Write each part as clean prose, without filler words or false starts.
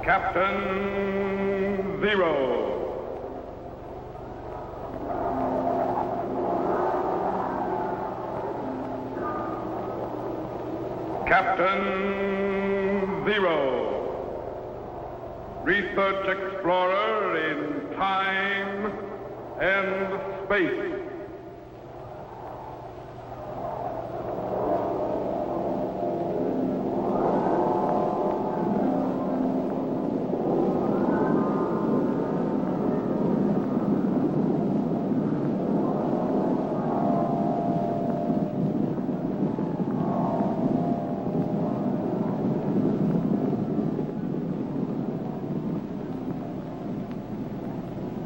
Captain Zero. Captain Zero, research explorer in time and space.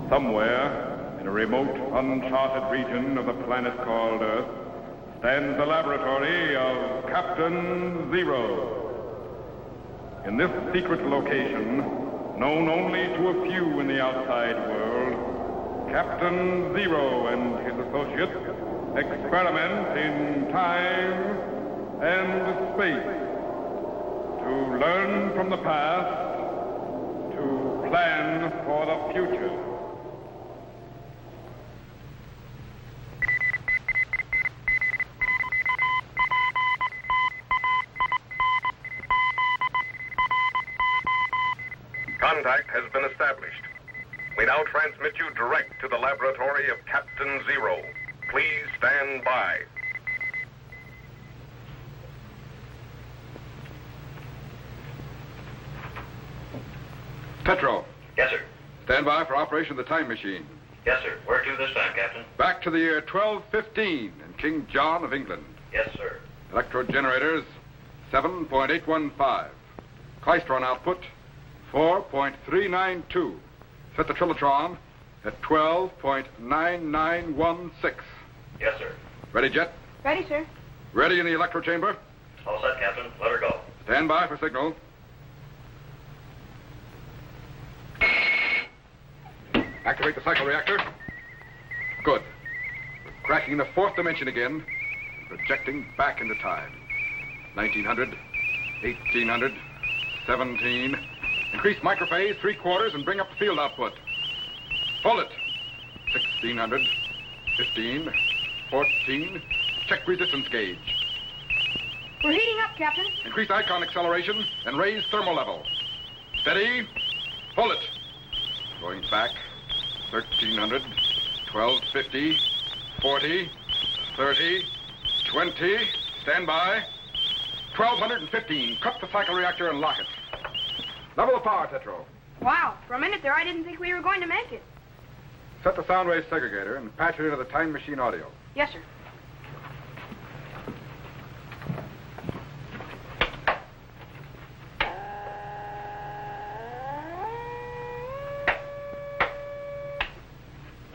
Somewhere, in a remote, uncharted region of the planet called Earth, stands the laboratory of Captain Zero. In this secret location, known only to a few in the outside world, Captain Zero and his associates experiment in time and space to learn from the past, to plan for the future. Contact has been established. We now transmit you direct to the laboratory of Captain Zero. Please stand by. Petro. Yes, sir. Stand by for operation of the time machine. Yes, sir. Where to this time, Captain? Back to the year 1215 in King John of England. Yes, sir. Electrode generators, 7.815. Klystron output, 4.392. Set the trilotron at 12.9916. Yes, sir. Ready, Jet? Ready, sir. Ready in the electro chamber? All set, Captain. Let her go. Stand by for signal. Activate the cycle reactor. Good. We're cracking the fourth dimension again, projecting back into time. 1900, 1800, 17. Increase microphase 3/4 and bring up the field output. Hold it. 1600, 15, 14. Check resistance gauge. We're heating up, Captain. Increase icon acceleration and raise thermal level. Steady. Hold it. Going back. 1300, 1250, 40, 30, 20. Stand by. 1215. Cut the cycle reactor and lock it. Level the power, Tetro. Wow, for a minute there I didn't think we were going to make it. Set the sound wave segregator and patch it into the time machine audio. Yes, sir.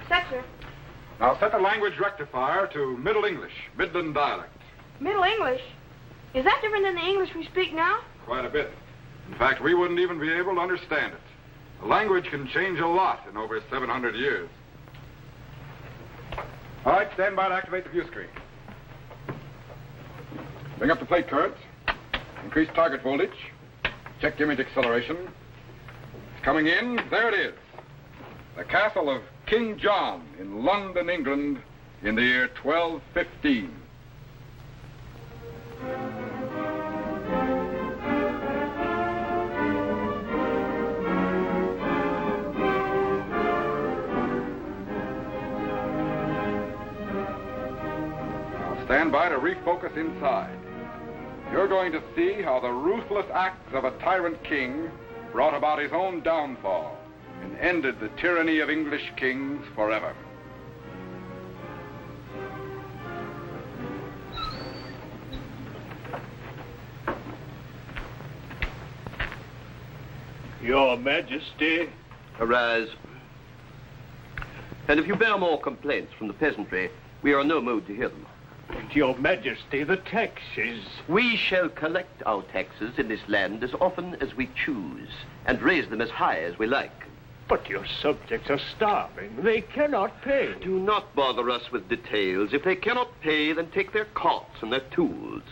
Set, sir. Now set the language rectifier to Middle English, Midland dialect. Middle English? Is that different than the English we speak now? Quite a bit. In fact, we wouldn't even be able to understand it. The language can change a lot in over 700 years. All right, stand by to activate the view screen. Bring up the plate currents. Increase target voltage. Check image acceleration. It's coming in. There it is. The castle of King John in London, England, in the year 1215. Stand by to refocus inside. You're going to see how the ruthless acts of a tyrant king brought about his own downfall and ended the tyranny of English kings forever. Your Majesty. Arise. And if you bear more complaints from the peasantry, we are in no mood to hear them. Your Majesty, the taxes. We shall collect our taxes in this land as often as we choose, and raise them as high as we like. But your subjects are starving. They cannot pay. Do not bother us with details. If they cannot pay, then take their cots and their tools.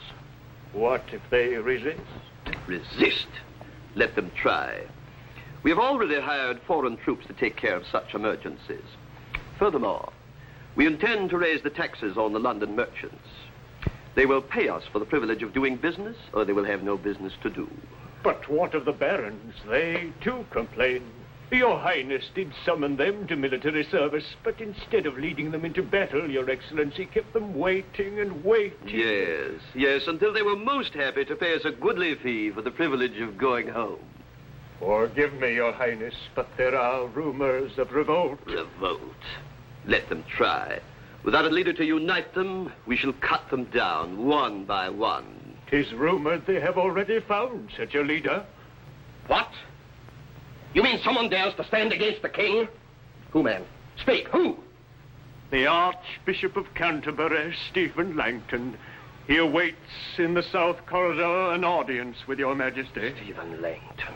What if they resist? Resist? Let them try. We have already hired foreign troops to take care of such emergencies. Furthermore, we intend to raise the taxes on the London merchants. They will pay us for the privilege of doing business, or they will have no business to do. But what of the barons? They, too, complain. Your Highness did summon them to military service, but instead of leading them into battle, Your Excellency kept them waiting and waiting. Yes, until they were most happy to pay us a goodly fee for the privilege of going home. Forgive me, Your Highness, but there are rumors of revolt. Revolt? Let them try. Without a leader to unite them, we shall cut them down one by one. 'Tis rumored they have already found such a leader. What? You mean someone dares to stand against the king? Who, man? Speak, who? The Archbishop of Canterbury, Stephen Langton. He awaits in the South Corridor an audience with Your Majesty. Stephen Langton.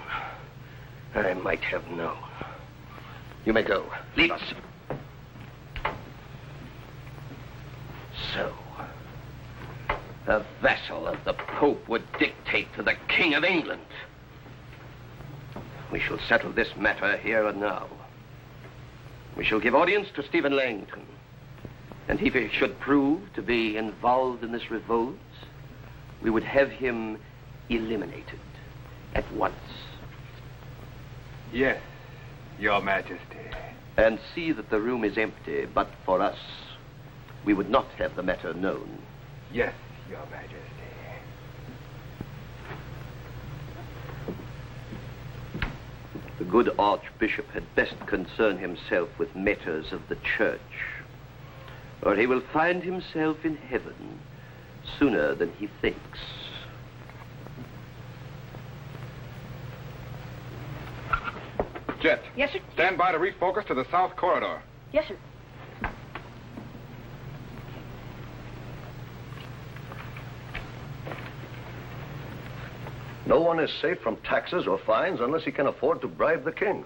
I might have known. You may go. Leave us. So, a vassal of the Pope would dictate to the King of England. We shall settle this matter here and now. We shall give audience to Stephen Langton. And if he should prove to be involved in this revolt, we would have him eliminated at once. Yes, Your Majesty. And see that the room is empty, but for us, we would not have the matter known. Yes, Your Majesty. The good Archbishop had best concern himself with matters of the church, or he will find himself in heaven sooner than he thinks. Jet. Yes, sir. Stand by to refocus to the South Corridor. Yes, sir. No one is safe from taxes or fines unless he can afford to bribe the king.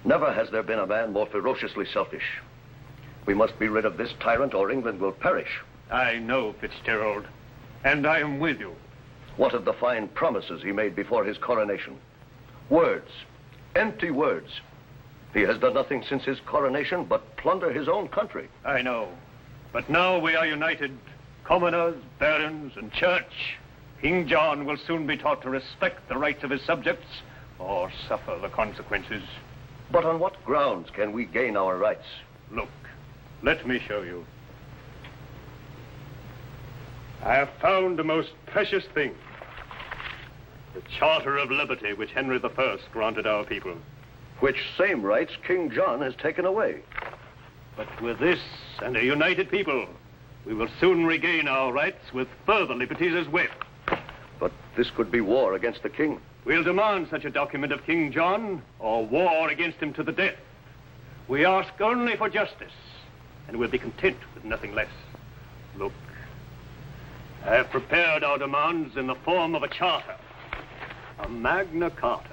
Never has there been a man more ferociously selfish. We must be rid of this tyrant or England will perish. I know, Fitzgerald, and I am with you. What of the fine promises he made before his coronation? Words, empty words. He has done nothing since his coronation but plunder his own country. I know, but now we are united, commoners, barons, and church. King John will soon be taught to respect the rights of his subjects or suffer the consequences. But on what grounds can we gain our rights? Look, let me show you. I have found a most precious thing. The Charter of Liberty which Henry I granted our people. Which same rights King John has taken away. But with this and a united people, we will soon regain our rights with further liberties as well. But this could be war against the king. We'll demand such a document of King John, or war against him to the death. We ask only for justice, and we'll be content with nothing less. Look, I have prepared our demands in the form of a charter, a Magna Carta,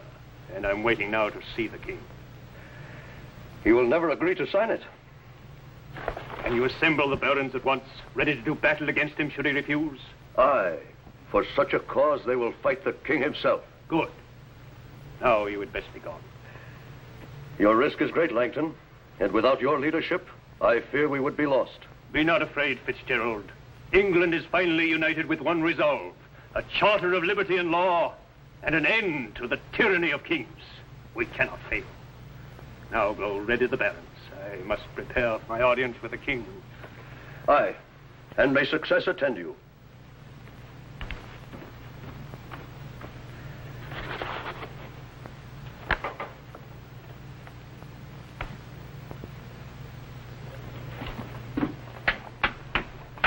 and I'm waiting now to see the king. He will never agree to sign it. Can you assemble the barons at once, ready to do battle against him should he refuse? Aye. For such a cause, they will fight the king himself. Good. Now you had best be gone. Your risk is great, Langton. And without your leadership, I fear we would be lost. Be not afraid, Fitzgerald. England is finally united with one resolve. A charter of liberty and law, and an end to the tyranny of kings. We cannot fail. Now go ready the barons. I must prepare my audience with the king. Aye. And may success attend you.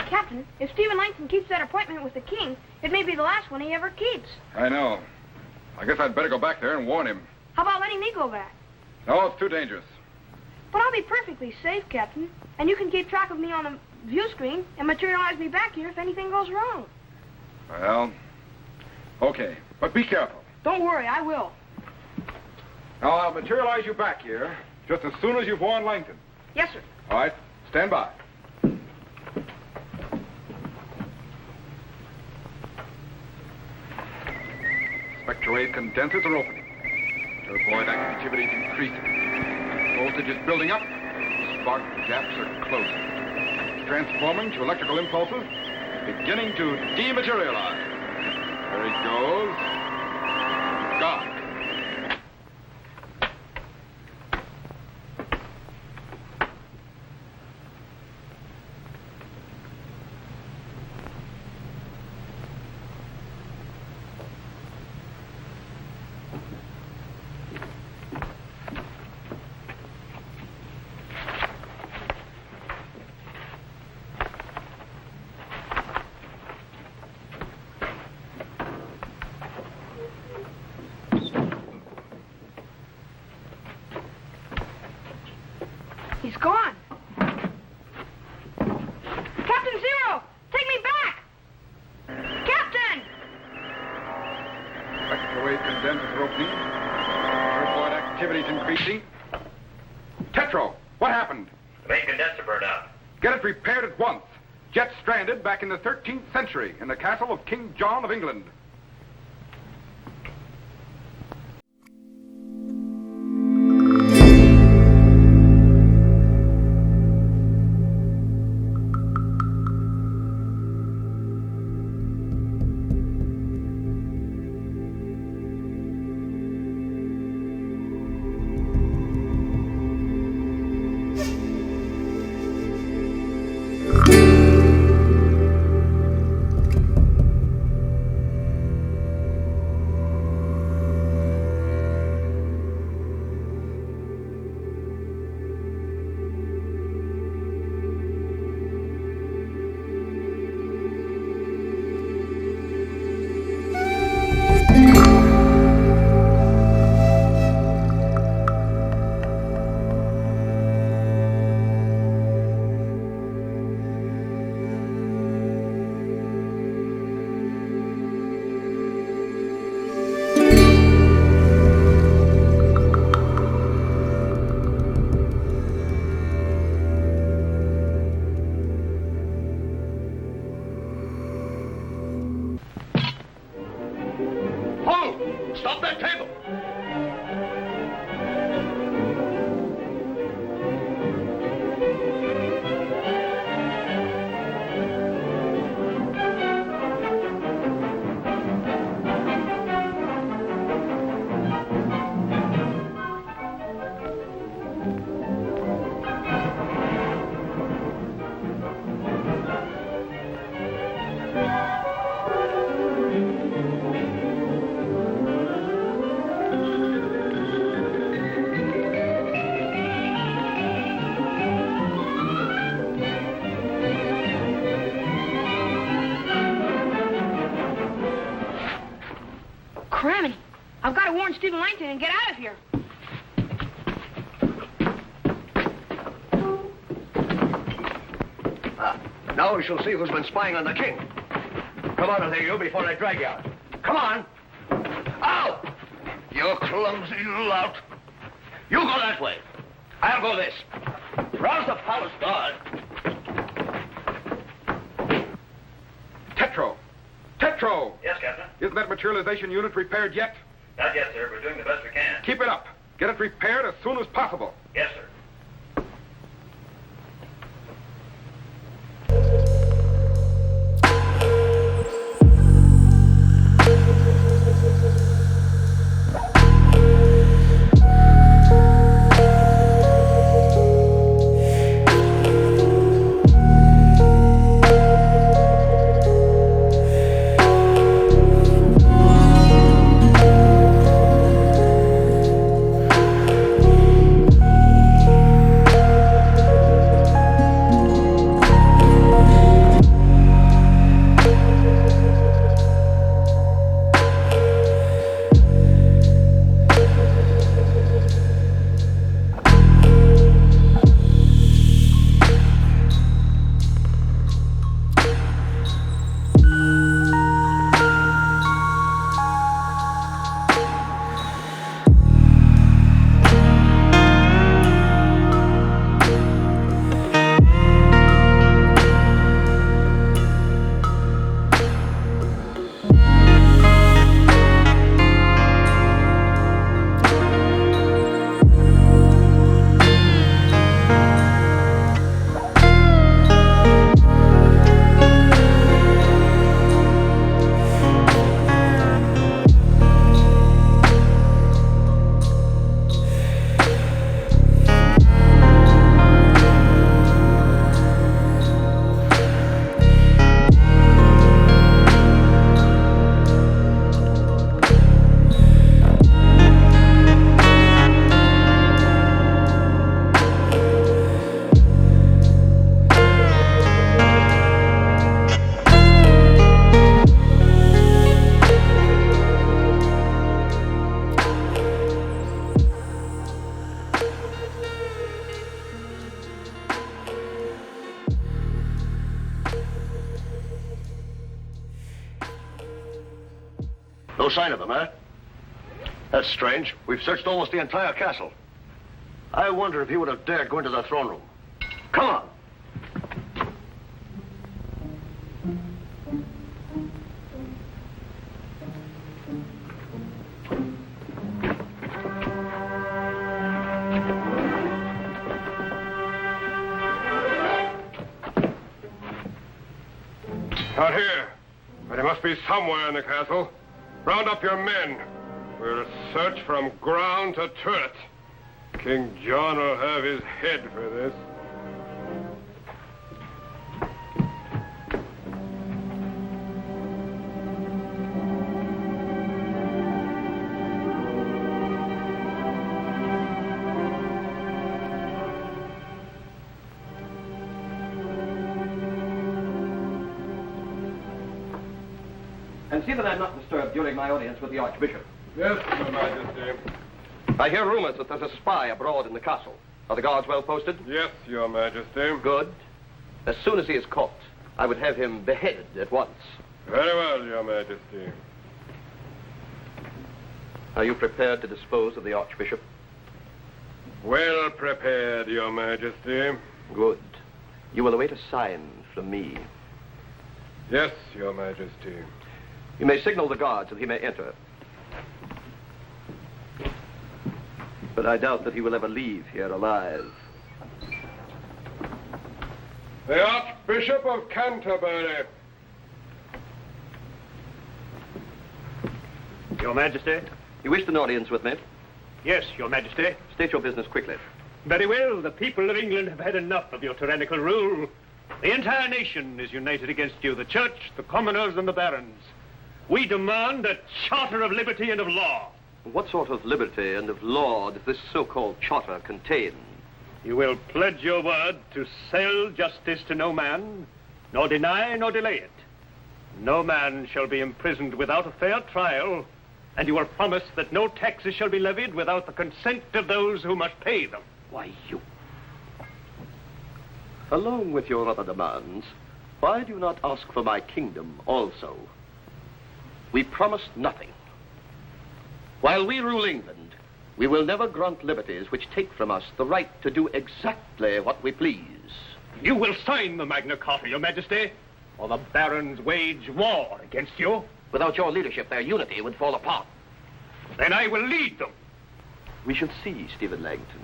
Captain, if Stephen Langton keeps that appointment with the king, it may be the last one he ever keeps. I know. I guess I'd better go back there and warn him. How about letting me go back? No, it's too dangerous. But I'll be perfectly safe, Captain. And you can keep track of me on the view screen and materialize me back here if anything goes wrong. Well, okay. But be careful. Don't worry, I will. Now, I'll materialize you back here just as soon as you've warned Langton. Yes, sir. All right, stand by. Spectre wave condensers are opening. To report Void activity is increasing. Voltage is building up. Spark gaps are closing. Transforming to electrical impulses, beginning to dematerialize. There he goes. Gone. He's gone. Captain Zero, take me back! Captain! Spectrowave condensers are opening. Void activity is increasing. Tetro, what happened? The main condenser burned out. Get it repaired at once. Jet stranded back in the 13th century in the castle of King John of England. Stop that table! Cramming. I've got to warn Stephen Langton and get out of here. Now we shall see who's been spying on the king. Come out of there, you, before I drag you out. Come on. Out! You clumsy lout. You go that way. I'll go this. Rouse the palace guard. Tetro! Tetro! Yes, Captain? Isn't that materialization unit repaired yet? Not yet, sir. We're doing the best we can. Keep it up. Get it repaired as soon as possible. Yes, sir. sign of them, huh? That's strange. We've searched almost the entire castle. I wonder if he would have dared go into the throne room. Come on. Not here. But he must be somewhere in the castle. Round up your men. We'll search from ground to turret. King John will have his head for this. And see that I'm not disturbed during my audience with the Archbishop. Yes, Your Majesty. I hear rumors that there's a spy abroad in the castle. Are the guards well posted? Yes, Your Majesty. Good. As soon as he is caught, I would have him beheaded at once. Very well, Your Majesty. Are you prepared to dispose of the Archbishop? Well prepared, Your Majesty. Good. You will await a sign from me. Yes, Your Majesty. You may signal the guards that he may enter. But I doubt that he will ever leave here alive. The Archbishop of Canterbury. Your Majesty? You wished an audience with me? Yes, Your Majesty. State your business quickly. Very well. The people of England have had enough of your tyrannical rule. The entire nation is united against you, the church, the commoners, and the barons. We demand a charter of liberty and of law. What sort of liberty and of law does this so-called charter contain? You will pledge your word to sell justice to no man, nor deny nor delay it. No man shall be imprisoned without a fair trial, and you will promise that no taxes shall be levied without the consent of those who must pay them. Why, you... Along with your other demands, why do you not ask for my kingdom also? We promised nothing. While we rule England, we will never grant liberties which take from us the right to do exactly what we please. You will sign the Magna Carta, Your Majesty, or the barons wage war against you. Without your leadership, their unity would fall apart. Then I will lead them. We shall see, Stephen Langton.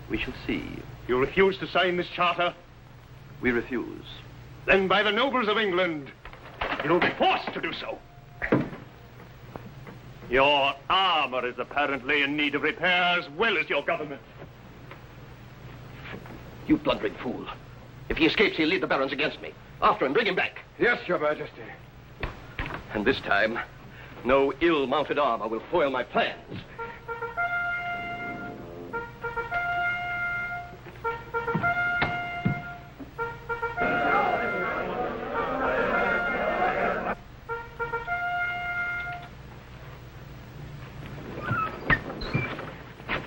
We shall see. You refuse to sign this charter? We refuse. Then by the nobles of England, you'll be forced to do so. Your armor is apparently in need of repair as well as your government. You blundering fool. If he escapes, he'll lead the barons against me. After him, bring him back. Yes, Your Majesty. And this time, no ill-mounted armor will foil my plans.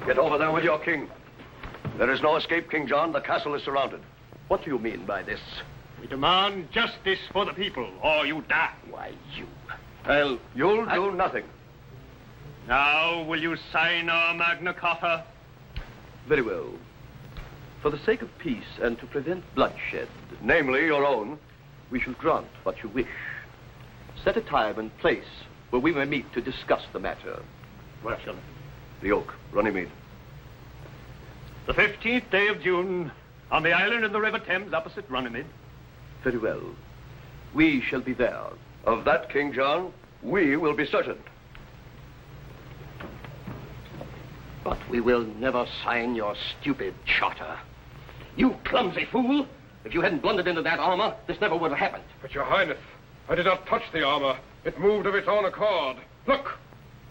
Get over there with your king. There is no escape, King John. The castle is surrounded. What do you mean by this? We demand justice for the people, or you die. Why, you... Well, you'll do nothing. Now, will you sign our Magna Carta? Very well. For the sake of peace and to prevent bloodshed, Namely, your own. we shall grant what you wish. Set a time and place where we may meet to discuss the matter. Where shall it? The Oak, Runnymede. The 15th day of June, on the island in the River Thames opposite Runnymede. Very well. We shall be there. Of that, King John, we will be certain. But we will never sign your stupid charter. You clumsy fool! If you hadn't blundered into that armor, this never would have happened. But, Your Highness, I did not touch the armor. It moved of its own accord. Look!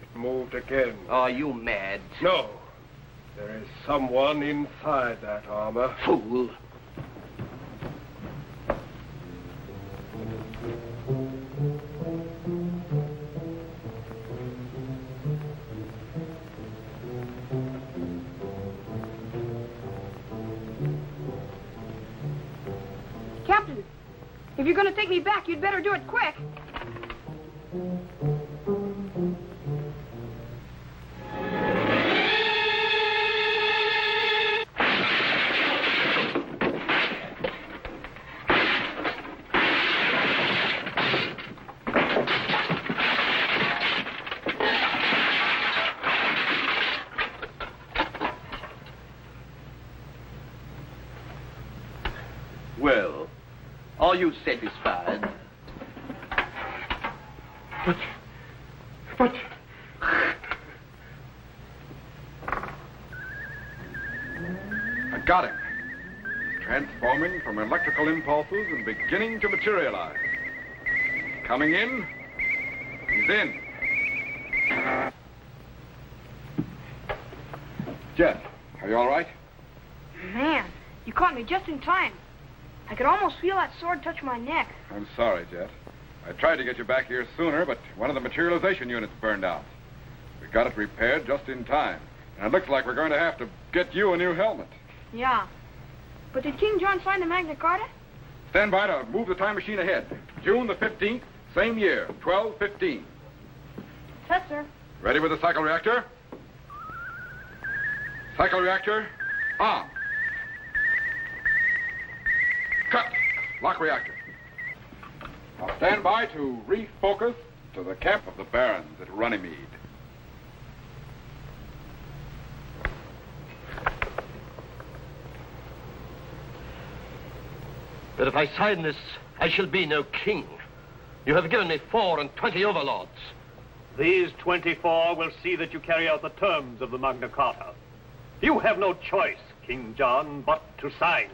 It moved again. Are you mad? No. There is someone inside that armor. Fool! Captain, if you're going to take me back, you'd better do it quick. Are you satisfied? But... I got him. He's transforming from electrical impulses and beginning to materialize. He's coming in. He's in. Jet, are you all right? Man, you caught me just in time. I could almost feel that sword touch my neck. I'm sorry, Jet. I tried to get you back here sooner, but one of the materialization units burned out. We got it repaired just in time. And it looks like we're going to have to get you a new helmet. Yeah. But did King John sign the Magna Carta? Stand by to move the time machine ahead. June the 15th, same year, 12:15. Yes, sir. Ready with the cycle reactor? Cycle reactor, on. Cut. Lock reactor. Now stand by to refocus to the camp of the barons at Runnymede. But if I sign this, I shall be no king. You have given me 24 overlords. These 24 will see that you carry out the terms of the Magna Carta. You have no choice, King John, but to sign.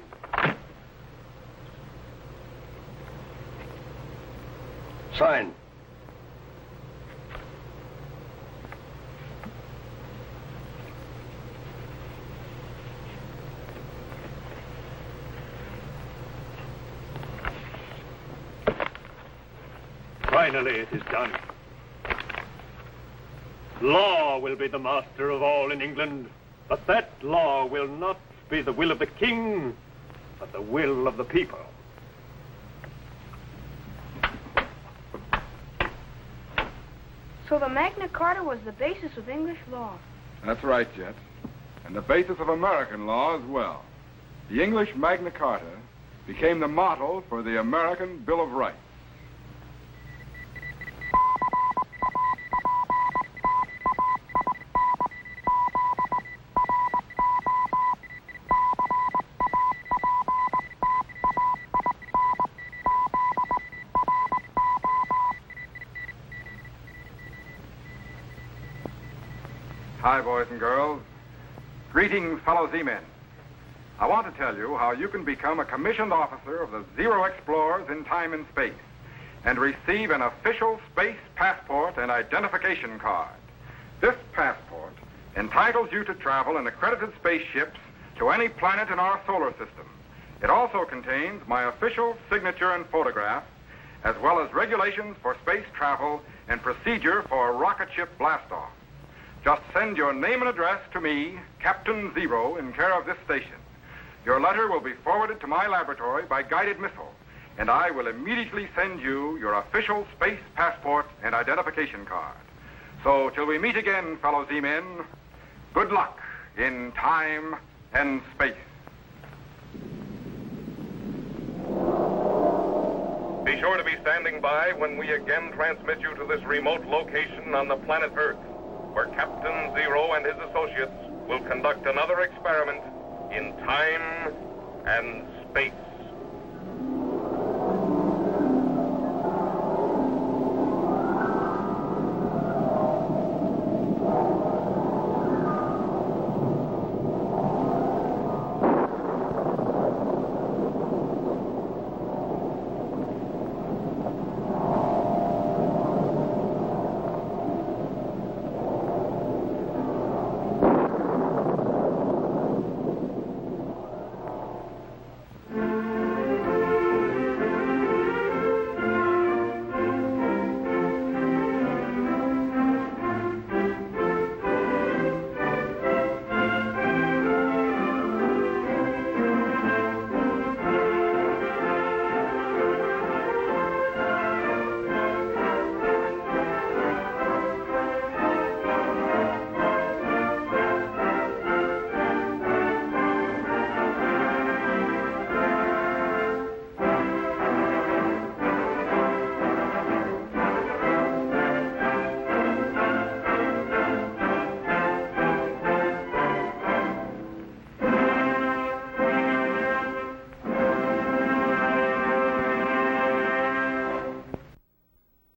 Sign. Finally, it is done. Law will be the master of all in England, but that law will not be the will of the king, but the will of the people. So the Magna Carta was the basis of English law. That's right, Jet. And the basis of American law as well. The English Magna Carta became the model for the American Bill of Rights. Hi, boys and girls. Greetings, fellow Z-men. I want to tell you how you can become a commissioned officer of the Zero Explorers in time and space and receive an official space passport and identification card. This passport entitles you to travel in accredited spaceships to any planet in our solar system. It also contains my official signature and photograph, as well as regulations for space travel and procedure for a rocket ship blastoff. Just send your name and address to me, Captain Zero, in care of this station. Your letter will be forwarded to my laboratory by guided missile, and I will immediately send you your official space passport and identification card. So, till we meet again, fellow Z-men, good luck in time and space. Be sure to be standing by when we again transmit you to this remote location on the planet Earth, where Captain Zero and his associates will conduct another experiment in time and space.